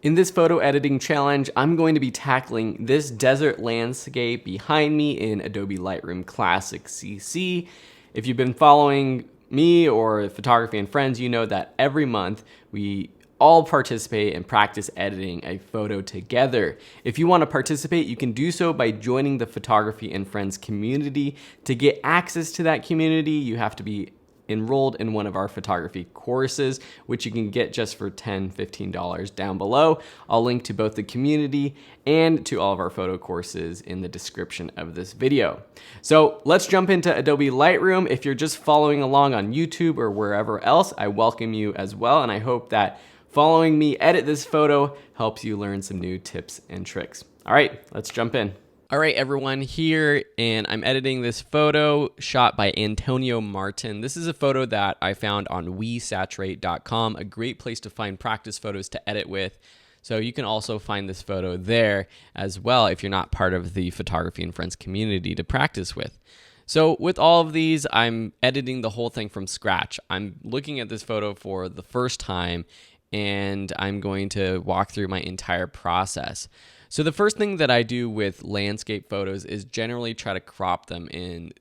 In this photo editing challenge, I'm going to be tackling this desert landscape behind me in Adobe Lightroom Classic CC. If you've been following me or Photography and Friends, you know that every month we all participate and practice editing a photo together. If you want to participate, you can do so by joining the Photography and Friends community. To get access to that community, you have to be enrolled in one of our photography courses, which you can get just for $10, $15 down below. I'll link to both the community and to all of our photo courses in the description of this video. So let's jump into Adobe Lightroom. If you're just following along on YouTube or wherever else, I welcome you as well, and I hope that following me edit this photo helps you learn some new tips and tricks. All right, let's jump in. All right, everyone, here, and I'm editing this photo shot by Antonio Martin. This is a photo that I found on wesaturate.com, a great place to find practice photos to edit with. So you can also find this photo there as well if you're not part of the Photography and Friends community to practice with. So with all of these, I'm editing the whole thing from scratch. I'm looking at this photo for the first time, and I'm going to walk through my entire process. So the first thing that I do with landscape photos is generally try to crop them and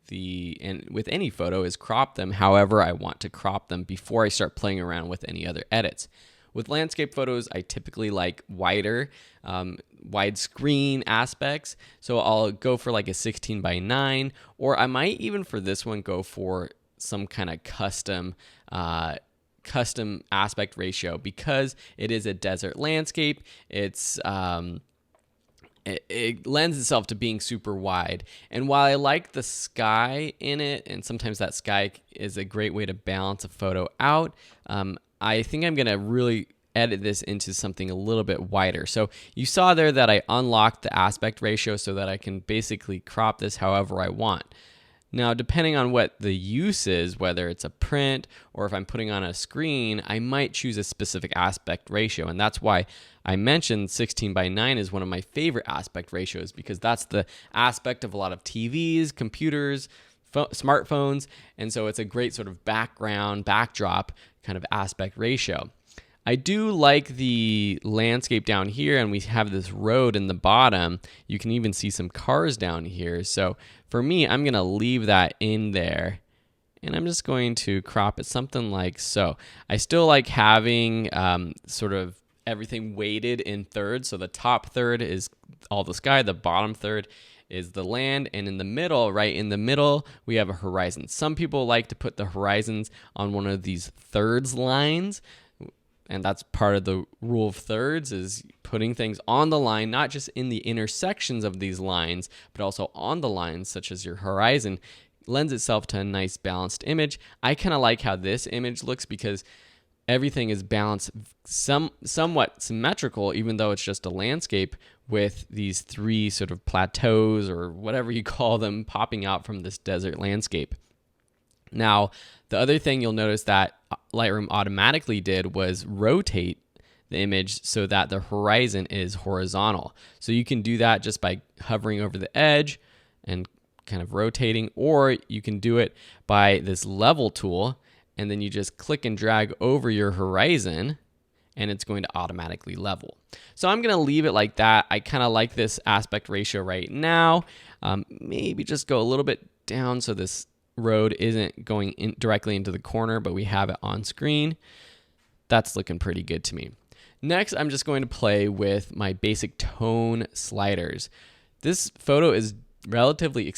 with any photo is crop them however I want to crop them before I start playing around with any other edits. With landscape photos, I typically like wider, widescreen aspects. So I'll go for like a 16:9, or I might even for this one go for some kind of custom aspect ratio because it is a desert landscape. It lends itself to being super wide. And while I like the sky in it, and sometimes that sky is a great way to balance a photo out, I think I'm going to really edit this into something a little bit wider. So you saw there that I unlocked the aspect ratio so that I can basically crop this however I want. Now, depending on what the use is, whether it's a print or if I'm putting on a screen, I might choose a specific aspect ratio. And that's why I mentioned 16:9 is one of my favorite aspect ratios because that's the aspect of a lot of TVs, computers, smartphones. And so it's a great sort of backdrop kind of aspect ratio. I do like the landscape down here, and we have this road in the bottom. You can even see some cars down here. So for me, I'm going to leave that in there, and I'm just going to crop it something like so. I still like having sort of everything weighted in thirds. So the top third is all the sky, the bottom third is the land, and in the middle, right in the middle, we have a horizon. Some people like to put the horizons on one of these thirds lines. And that's part of the rule of thirds is putting things on the line, not just in the intersections of these lines, but also on the lines, such as your horizon, lends itself to a nice balanced image. I kind of like how this image looks because everything is balanced, somewhat symmetrical, even though it's just a landscape with these three sort of plateaus or whatever you call them popping out from this desert landscape. Now, the other thing you'll notice that Lightroom automatically did was rotate the image so that the horizon is horizontal. So you can do that just by hovering over the edge and kind of rotating, or you can do it by this level tool, and then you just click and drag over your horizon, and it's going to automatically level. So I'm going to leave it like that. I kind of like this aspect ratio right now. Maybe just go a little bit down so this road isn't going in directly into the corner, but we have it on screen. That's looking pretty good to me. Next, I'm just going to play with my basic tone sliders. This photo is relatively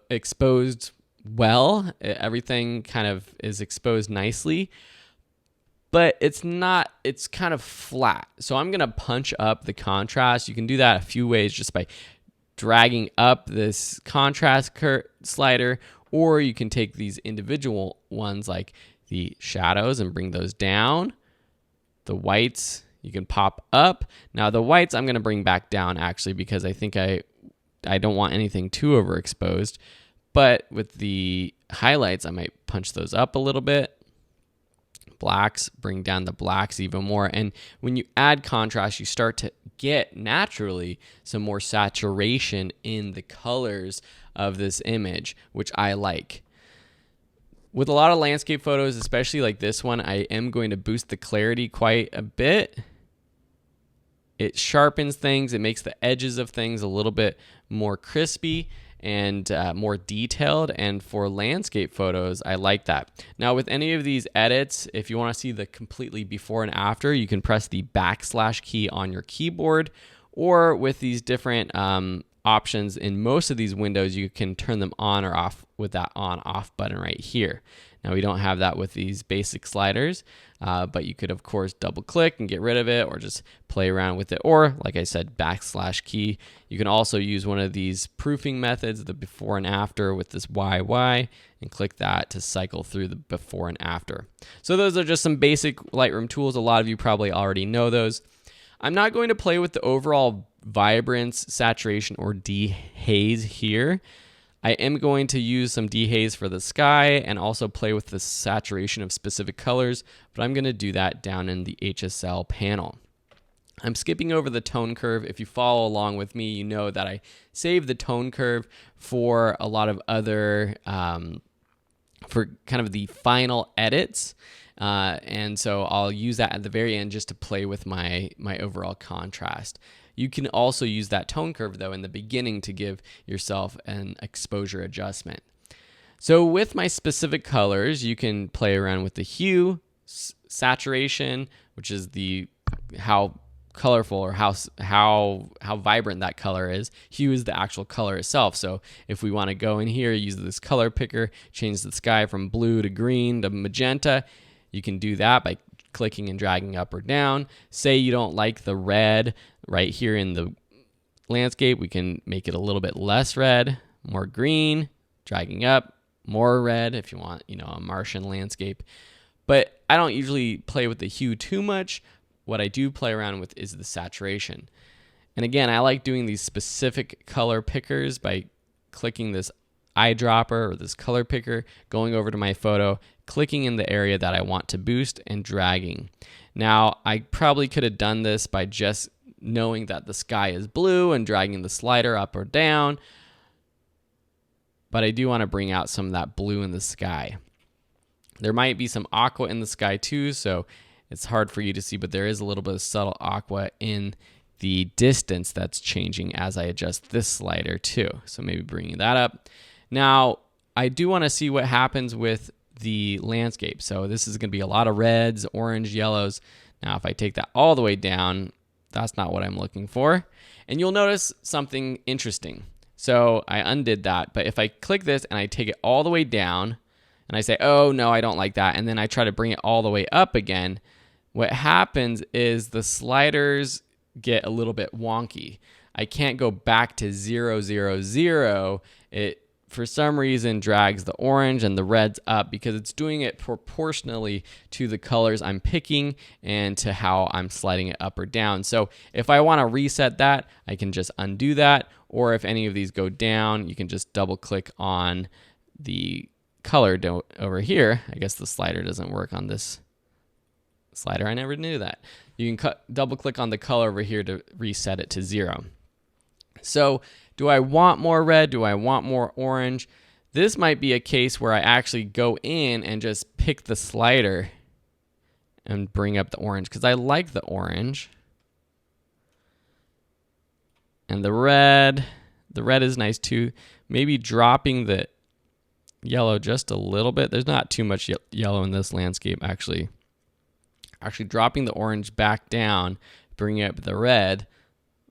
exposed well. Everything kind of is exposed nicely, but it's kind of flat. So I'm going to punch up the contrast. You can do that a few ways just by dragging up this contrast slider, or you can take these individual ones like the shadows and bring those down. The whites you can pop up. Now the whites I'm going to bring back down actually because I think I don't want anything too overexposed. But with the highlights, I might punch those up a little bit. Blacks, bring down the blacks even more. And when you add contrast, you start to get naturally some more saturation in the colors of this image, which I like. With a lot of landscape photos, especially like this one, I am going to boost the clarity quite a bit. It sharpens things. It makes the edges of things a little bit more crispy and more detailed. And for landscape photos, I like that. Now, with any of these edits, if you want to see the completely before and after, you can press the / key on your keyboard, or with these different options in most of these windows, you can turn them on or off with that on/off button right here. Now, we don't have that with these basic sliders, but you could, of course, double click and get rid of it, or just play around with it. Or, like I said, / key. You can also use one of these proofing methods, the before and after, with this YY, and click that to cycle through the before and after. So those are just some basic Lightroom tools. A lot of you probably already know those. I'm not going to play with the overall vibrance, saturation, or dehaze here. I am going to use some dehaze for the sky and also play with the saturation of specific colors, but I'm going to do that down in the HSL panel. I'm skipping over the tone curve. If you follow along with me, you know that I save the tone curve for a lot of other, for kind of the final edits. And so I'll use that at the very end just to play with my overall contrast. You can also use that tone curve, though, in the beginning to give yourself an exposure adjustment. So with my specific colors, you can play around with the hue, saturation, which is how colorful or how vibrant that color is. Hue is the actual color itself. So if we want to go in here, use this color picker, change the sky from blue to green to magenta, you can do that by clicking and dragging up or down. Say you don't like the red right here in the landscape, we can make it a little bit less red, more green, dragging up, more red if you want, a Martian landscape. But I don't usually play with the hue too much. What I do play around with is the saturation. And again, I like doing these specific color pickers by clicking this eyedropper or this color picker, going over to my photo, clicking in the area that I want to boost, and dragging. Now, I probably could have done this by just knowing that the sky is blue and dragging the slider up or down, but I do want to bring out some of that blue in the sky. There might be some aqua in the sky too, so it's hard for you to see, but there is a little bit of subtle aqua in the distance that's changing as I adjust this slider too. So maybe bringing that up. Now, I do want to see what happens with the landscape. So this is going to be a lot of reds, orange, yellows. Now, if I take that all the way down, that's not what I'm looking for. And you'll notice something interesting. So I undid that, but if I click this and I take it all the way down and I say, oh no, I don't like that, and then I try to bring it all the way up again, what happens is the sliders get a little bit wonky. I can't go back to 0, 0, 0. It, for some reason, drags the orange and the reds up because it's doing it proportionally to the colors I'm picking and to how I'm sliding it up or down. So if I want to reset that, I can just undo that. Or if any of these go down, you can just double click on the color over here. I guess the slider doesn't work on this slider. I never knew that. You can double click on the color over here to reset it to 0. So do I want more red? Do I want more orange? This might be a case where I actually go in and just pick the slider and bring up the orange because I like the orange. And the red is nice too. Maybe dropping the yellow just a little bit. There's not too much yellow in this landscape actually. Actually dropping the orange back down, bringing up the red,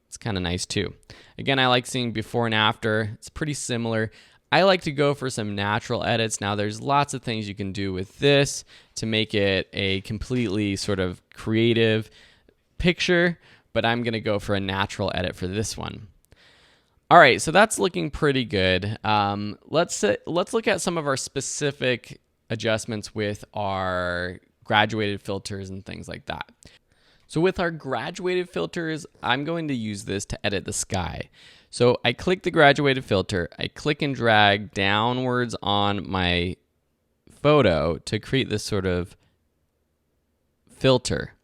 it's kind of nice too. Again, I like seeing before and after. It's pretty similar. I like to go for some natural edits. Now, there's lots of things you can do with this to make it a completely sort of creative picture, but I'm going to go for a natural edit for this one. All right, so that's looking pretty good. Let's look at some of our specific adjustments with our graduated filters and things like that. So with our graduated filters, I'm going to use this to edit the sky. So I click the graduated filter, I click and drag downwards on my photo to create this sort of filter.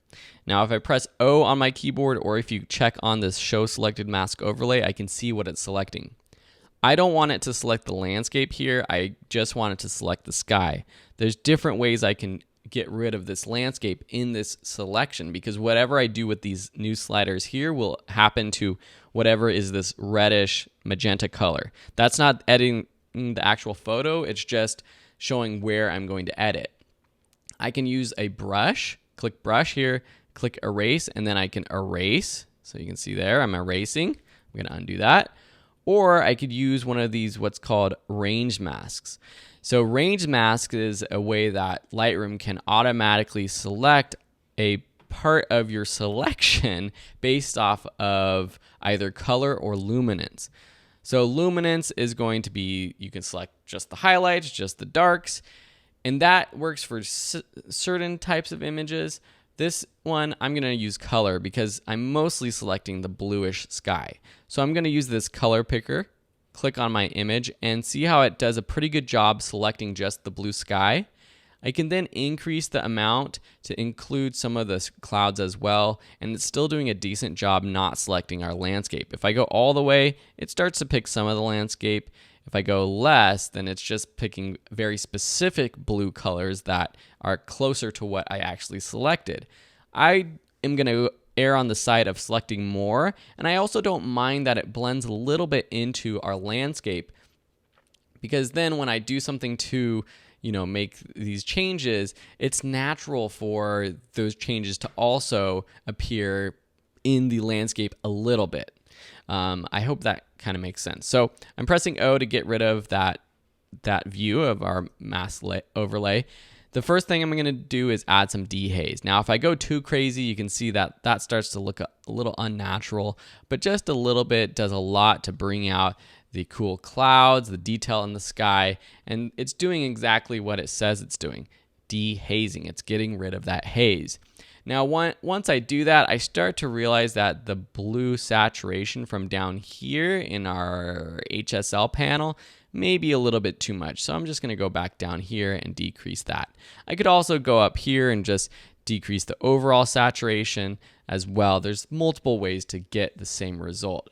Now, if I press O on my keyboard, or if you check on this Show Selected Mask Overlay, I can see what it's selecting. I don't want it to select the landscape here. I just want it to select the sky. There's different ways I can get rid of this landscape in this selection, because whatever I do with these new sliders here will happen to whatever is this reddish magenta color. That's not editing the actual photo, it's just showing where I'm going to edit. I can use a brush, click brush here, click erase, and then I can erase. So you can see there, I'm erasing. I'm gonna undo that. Or I could use one of these what's called range masks. So range mask is a way that Lightroom can automatically select a part of your selection based off of either color or luminance. So luminance is going to be, you can select just the highlights, just the darks, and that works for certain types of images. This one, I'm going to use color because I'm mostly selecting the bluish sky. So I'm going to use this color picker, click on my image, and see how it does a pretty good job selecting just the blue sky. I can then increase the amount to include some of the clouds as well, and it's still doing a decent job not selecting our landscape. If I go all the way, it starts to pick some of the landscape. If I go less, then it's just picking very specific blue colors that are closer to what I actually selected. I am going to err on the side of selecting more, and I also don't mind that it blends a little bit into our landscape, because then when I do something to make these changes, it's natural for those changes to also appear in the landscape a little bit. I hope that kind of makes sense. So I'm pressing O to get rid of that view of our mask overlay. The first thing I'm going to do is add some dehaze. Now, if I go too crazy, you can see that starts to look a little unnatural, but just a little bit does a lot to bring out the cool clouds, the detail in the sky, and it's doing exactly what it says it's doing, dehazing. It's getting rid of that haze. Now, once I do that, I start to realize that the blue saturation from down here in our HSL panel may be a little bit too much. So I'm just going to go back down here and decrease that. I could also go up here and just decrease the overall saturation as well. There's multiple ways to get the same result.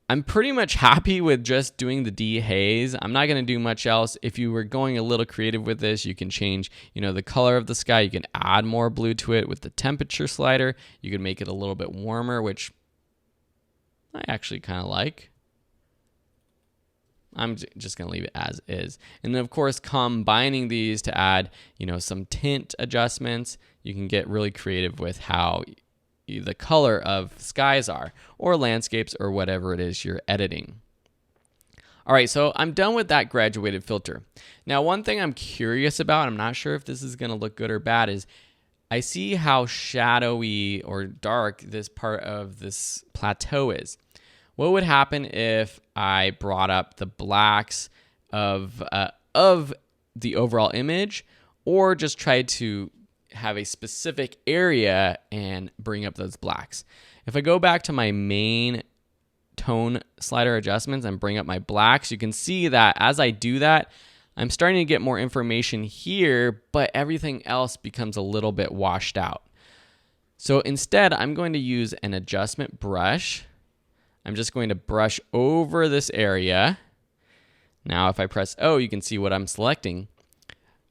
I'm pretty much happy with just doing the dehaze. I'm not going to do much else. If you were going a little creative with this, you can change, the color of the sky. You can add more blue to it with the temperature slider. You can make it a little bit warmer, which I actually kind of like. I'm just going to leave it as is. And then, of course, combining these to add, some tint adjustments. You can get really creative with how the color of skies are, or landscapes, or whatever it is you're editing. All right, so I'm done with that graduated filter. Now, one thing I'm curious about, I'm not sure if this is going to look good or bad, is I see how shadowy or dark this part of this plateau is. What would happen if I brought up the blacks of the overall image, or just tried to have a specific area and bring up those blacks? If I go back to my main tone slider adjustments and bring up my blacks, you can see that as I do that, I'm starting to get more information here, but everything else becomes a little bit washed out. So instead, I'm going to use an adjustment brush. I'm just going to brush over this area. Now, if I press O, you can see what I'm selecting.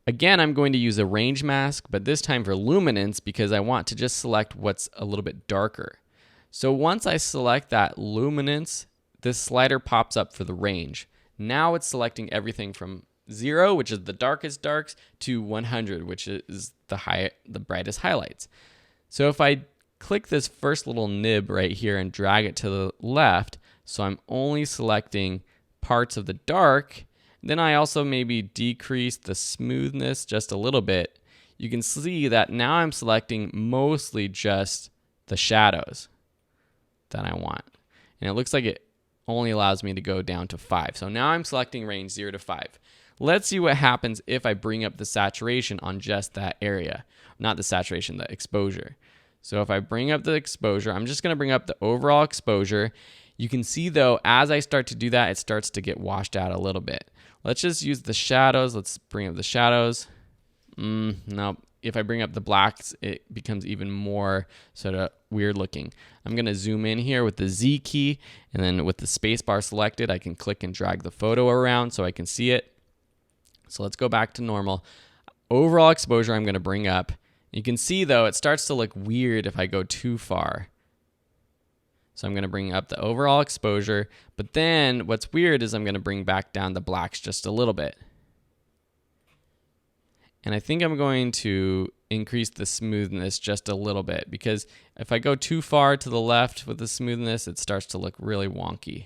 Again, I'm going to use a range mask, but this time for luminance, because I want to just select what's a little bit darker. So once I select that luminance, this slider pops up for the range. Now it's selecting everything from 0, which is the darkest darks, to 100, which is the brightest highlights. So if I click this first little nib right here and drag it to the left, so I'm only selecting parts of the dark, then I also maybe decrease the smoothness just a little bit. You can see that now I'm selecting mostly just the shadows that I want. And it looks like it only allows me to go down to 5. So now I'm selecting range 0 to 5. Let's see what happens if I bring up the saturation on just that area. Not the saturation, the exposure. So if I bring up the exposure, I'm just going to bring up the overall exposure. You can see though, as I start to do that, it starts to get washed out a little bit. Let's just use the shadows. Let's bring up the shadows. No, if I bring up the blacks, it becomes even more sort of weird looking. I'm going to zoom in here with the Z key, and then with the space bar selected, I can click and drag the photo around so I can see it. So let's go back to normal. overall exposure I'm going to bring up. You can see, though, it starts to look weird if I go too far. So I'm going to bring up the overall exposure. But then what's weird is I'm going to bring back down the blacks just a little bit. And I think I'm going to increase the smoothness just a little bit, because if I go too far to the left with the smoothness, it starts to look really wonky.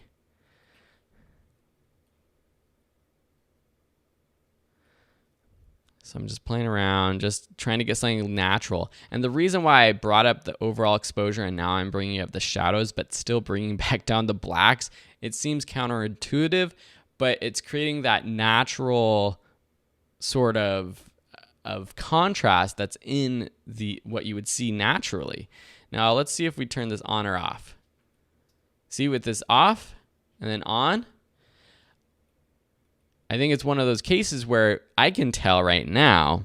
So I'm just playing around, just trying to get something natural. And the reason why I brought up the overall exposure and now I'm bringing up the shadows, but still bringing back down the blacks, it seems counterintuitive, but it's creating that natural sort of contrast that's in what you would see naturally. Now let's see if we turn this on or off. See, with this off and then on, I think it's one of those cases where I can tell right now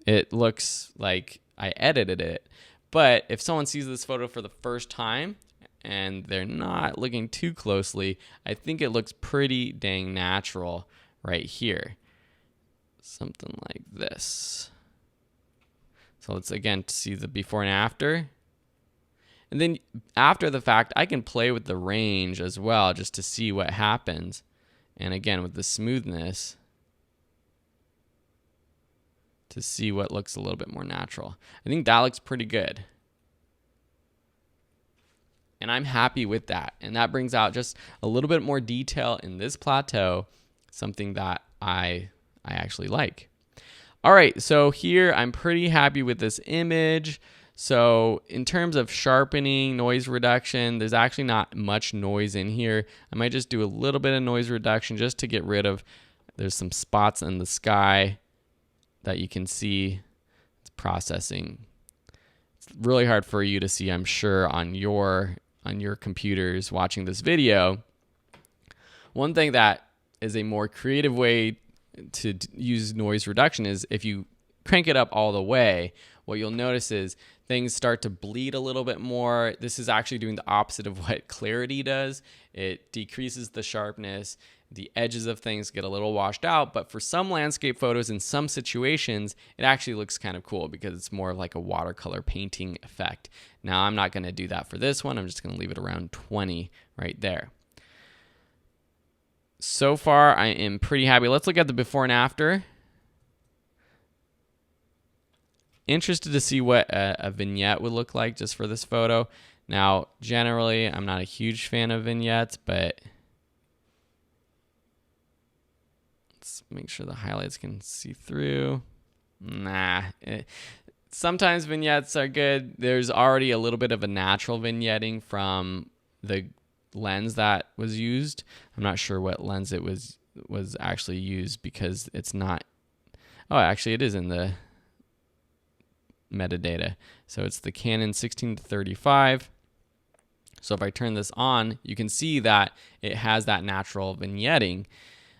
it looks like I edited it. But if someone sees this photo for the first time and they're not looking too closely, I think it looks pretty dang natural right here. Something like this. So let's again see the before and after. And then after the fact, I can play with the range as well just to see what happens. And again, with the smoothness, to see what looks a little bit more natural. I think that looks pretty good. And I'm happy with that. And that brings out just a little bit more detail in this plateau, something that I actually like. All right, so here I'm pretty happy with this image. So in terms of sharpening, noise reduction, there's actually not much noise in here. I might just do a little bit of noise reduction just to get rid of, there's some spots in the sky that you can see. It's processing. It's really hard for you to see, I'm sure, on your computers watching this video. One thing that is a more creative way to use noise reduction is if you crank it up all the way, what you'll notice is things start to bleed a little bit more. This is actually doing the opposite of what clarity does. It decreases the sharpness. The edges of things get a little washed out, but for some landscape photos in some situations, it actually looks kind of cool because it's more like a watercolor painting effect. Now, I'm not going to do that for this one. I'm just going to leave it around 20 right there. So far, I am pretty happy. Let's look at the before and after. Interested to see what a vignette would look like just for this photo. Now, generally, I'm not a huge fan of vignettes, but let's make sure the highlights can see through. Sometimes vignettes are good. There's already a little bit of a natural vignetting from the lens that was used. I'm not sure what lens it was actually used because it's not. Oh, actually, it is in the metadata. So it's the Canon 16-35. So if I turn this on, you can see that it has that natural vignetting.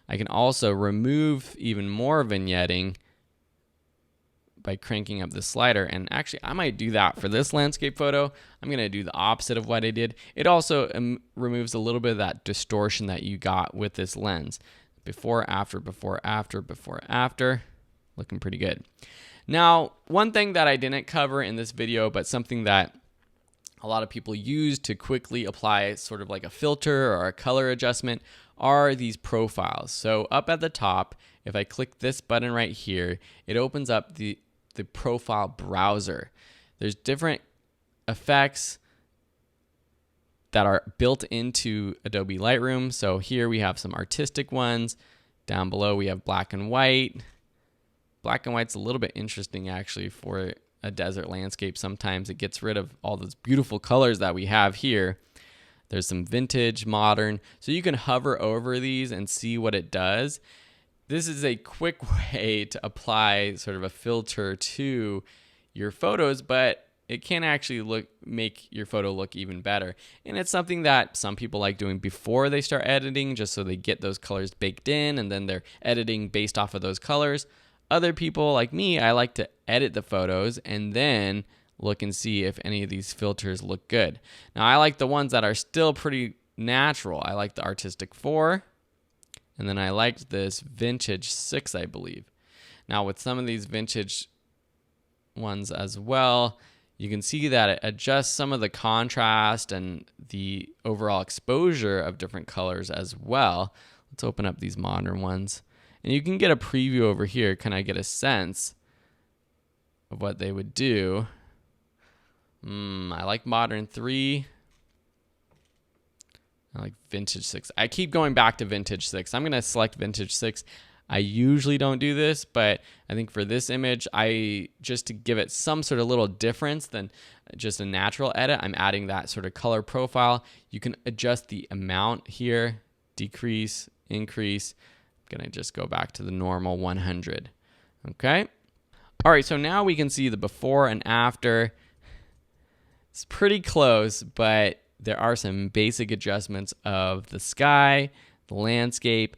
I can also remove even more vignetting by cranking up the slider. And actually, I might do that for this landscape photo. I'm going to do the opposite of what I did. It also removes a little bit of that distortion that you got with this lens. Before, after, before, after, before, after. Looking pretty good. Now, one thing that I didn't cover in this video, but something that a lot of people use to quickly apply sort of like a filter or a color adjustment are these profiles. So up at the top, if I click this button right here, it opens up the profile browser. There's different effects that are built into Adobe Lightroom. So here we have some artistic ones. Down below we have black and white. Black and white's a little bit interesting actually for a desert landscape. Sometimes it gets rid of all those beautiful colors that we have here. There's some vintage, modern. So you can hover over these and see what it does. This is a quick way to apply sort of a filter to your photos, but it can actually make your photo look even better. And it's something that some people like doing before they start editing, just so they get those colors baked in and then they're editing based off of those colors. Other people like me, I like to edit the photos and then look and see if any of these filters look good. Now, I like the ones that are still pretty natural. I like the Artistic 4, and then I liked this Vintage 6, I believe. Now with some of these vintage ones as well, you can see that it adjusts some of the contrast and the overall exposure of different colors as well. Let's open up these modern ones. And you can get a preview over here, kind of get a sense of what they would do. I like modern 3. I like vintage 6. I keep going back to vintage 6. I'm going to select vintage 6. I usually don't do this, but I think for this image, just to give it some sort of little difference than just a natural edit, I'm adding that sort of color profile. You can adjust the amount here, decrease, increase. I'm going to just go back to the normal 100. Okay. All right, so now we can see the before and after. It's pretty close, but there are some basic adjustments of the sky, the landscape,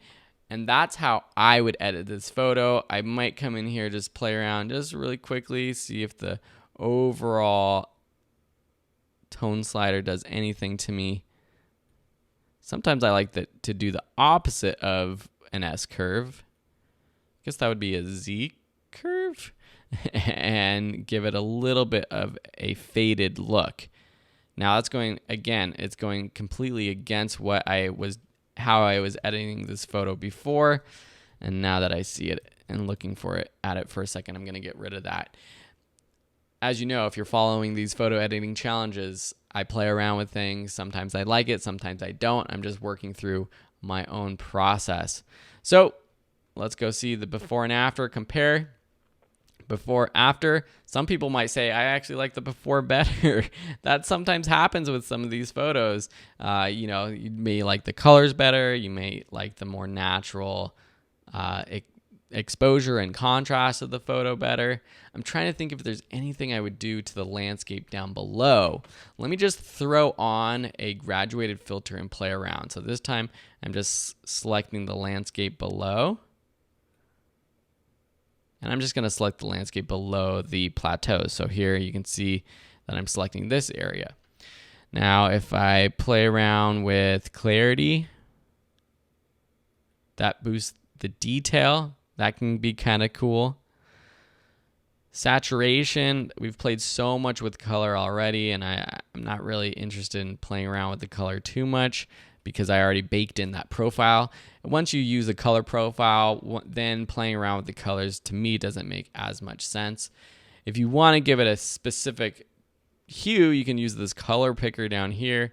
and that's how I would edit this photo. I might come in here, just play around just really quickly, see if the overall tone slider does anything to me. Sometimes I like to do the opposite of an S curve. I guess that would be a Z curve and give it a little bit of a faded look. Now that's going, again, it's going completely against how I was editing this photo before. And now that I see it and looking at it for a second, I'm going to get rid of that. As you know, if you're following these photo editing challenges, I play around with things. Sometimes I like it, sometimes I don't. I'm just working through my own process. So let's go see the before and after, compare. Before, after. Some people might say, I actually like the before better. That sometimes happens with some of these photos. You may like the colors better. You may like the more natural exposure and contrast of the photo better. I'm trying to think if there's anything I would do to the landscape down below. Let me just throw on a graduated filter and play around. So this time I'm just selecting the landscape below. And I'm just going to select the landscape below the plateau. So here you can see that I'm selecting this area. Now, if I play around with clarity, that boosts the detail. That can be kind of cool. Saturation, we've played so much with color already, and I'm not really interested in playing around with the color too much because I already baked in that profile. Once you use a color profile, then playing around with the colors to me doesn't make as much sense. If you want to give it a specific hue, you can use this color picker down here.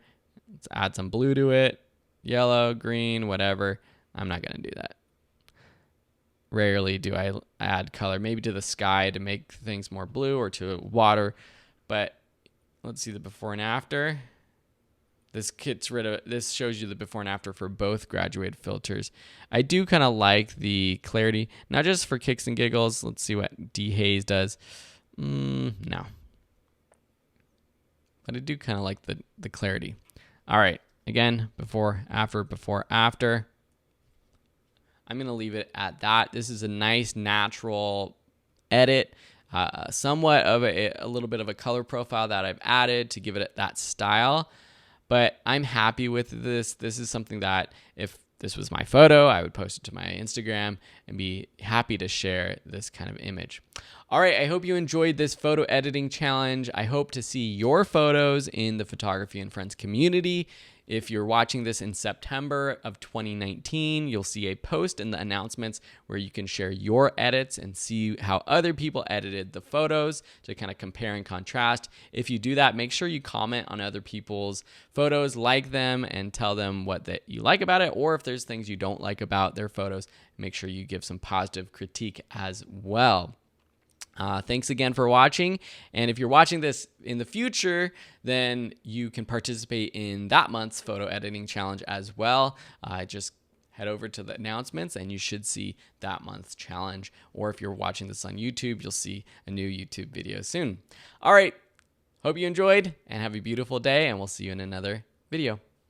Let's add some blue to it, yellow, green, whatever. I'm not going to do that. Rarely do I add color, maybe to the sky to make things more blue or to water, but let's see the before and after. This shows you the before and after for both graduated filters. I do kind of like the clarity, not just for kicks and giggles. Let's see what dehaze does. No. But I do kind of like the clarity. All right, again, before, after. I'm going to leave it at that. This is a nice natural edit. Somewhat of a little bit of a color profile that I've added to give it that style. But I'm happy with this. This is something that if this was my photo, I would post it to my Instagram and be happy to share this kind of image. All right, I hope you enjoyed this photo editing challenge. I hope to see your photos in the Photography and Friends community. If you're watching this in September of 2019, you'll see a post in the announcements where you can share your edits and see how other people edited the photos to kind of compare and contrast. If you do that, make sure you comment on other people's photos, like them, and tell them what that you like about it, or if there's things you don't like about their photos, make sure you give some positive critique as well. Thanks again for watching. And if you're watching this in the future, then you can participate in that month's photo editing challenge as well. Just head over to the announcements and you should see that month's challenge. Or if you're watching this on YouTube, you'll see a new YouTube video soon. All right. Hope you enjoyed and have a beautiful day, and we'll see you in another video.